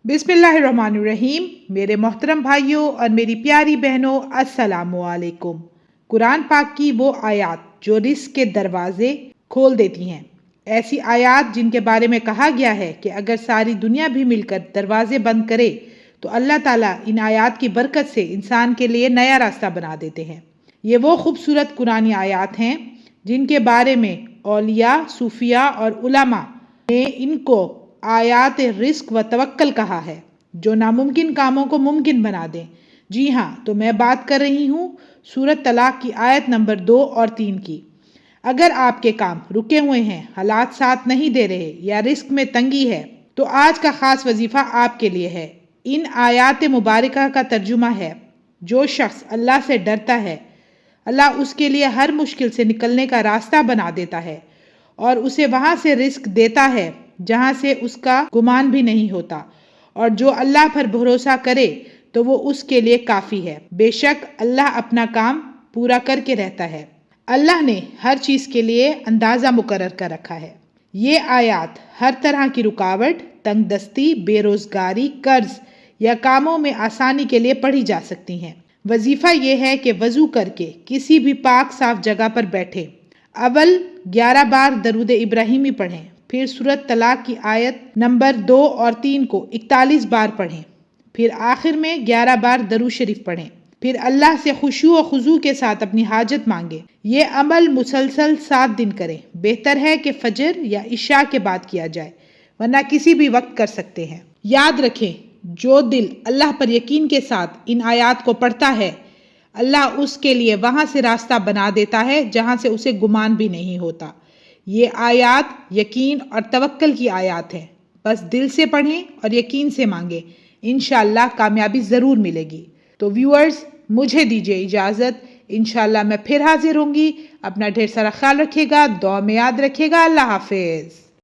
बिस्मिल्लाहिर्रहमानिर्रहीम। मेरे मोहतरम भाइयों और मेरी प्यारी बहनों, अस्सलामु अलैकुम। कुरान पाक की वो आयत जो रिस्क के दरवाजे खोल देती हैं, ऐसी आयत जिनके बारे में कहा गया है कि अगर सारी दुनिया भी मिलकर दरवाजे बंद करे तो अल्लाह ताला इन आयत की बरकत से इंसान के लिए नया रास्ता बना देते हैं। ये वो खूबसूरत कुरानी आयत हैं जिनके बारे में औलिया, सूफिया और उलमा ने इनको आयात रिस्क व तवक्कल कहा है, जो नामुमकिन कामों को मुमकिन बना दें। जी हाँ, तो मैं बात कर रही हूँ सूरत तलाक की आयत नंबर 2 और 3 की। अगर आपके काम रुके हुए हैं, हालात साथ नहीं दे रहे या रिस्क में तंगी है, तो आज का खास वजीफा आपके लिए है। इन आयात मुबारका का तर्जुमा है, जो शख्स अल्लाह से डरता है, अल्लाह उसके लिए हर मुश्किल से निकलने का रास्ता बना देता है और उसे वहां से रिस्क देता है जहां से उसका गुमान भी नहीं होता। और जो अल्लाह पर भरोसा करे तो वो उसके लिए काफ़ी है। बेशक अल्लाह अपना काम पूरा करके रहता है। अल्लाह ने हर चीज़ के लिए अंदाज़ा मुकर्रर कर रखा है। ये आयत हर तरह की रुकावट, तंगदस्ती, बेरोज़गारी, कर्ज या कामों में आसानी के लिए पढ़ी जा सकती हैं। वजीफ़ा ये है कि वज़ू करके किसी भी पाक साफ जगह पर बैठे, अव्वल 11 बार दरूद इब्राहिमी पढ़ें, फिर सूरत तलाक की आयत नंबर 2 और 3 को 41 बार पढ़ें, फिर आखिर में 11 बार दरूद शरीफ पढ़ें, फिर अल्लाह से खुशू और खुजू के साथ अपनी हाजत मांगे। ये अमल मुसलसल 7 दिन करें। बेहतर है कि फजर या इशा के बाद किया जाए, वरना किसी भी वक्त कर सकते हैं। याद रखें, जो दिल अल्लाह पर यकीन के साथ इन आयात को पढ़ता है, अल्लाह उसके लिए वहां से रास्ता बना देता है जहां से उसे गुमान भी नहीं होता। ये आयत यकीन और तवक्कल की आयत है। बस दिल से पढ़ें और यकीन से मांगें, इंशाअल्लाह कामयाबी ज़रूर मिलेगी। तो व्यूअर्स, मुझे दीजिए इजाज़त। इंशाअल्लाह मैं फिर हाजिर होंगी। अपना ढेर सारा ख्याल रखिएगा, दुआ में याद रखिएगा। अल्लाह हाफिज़।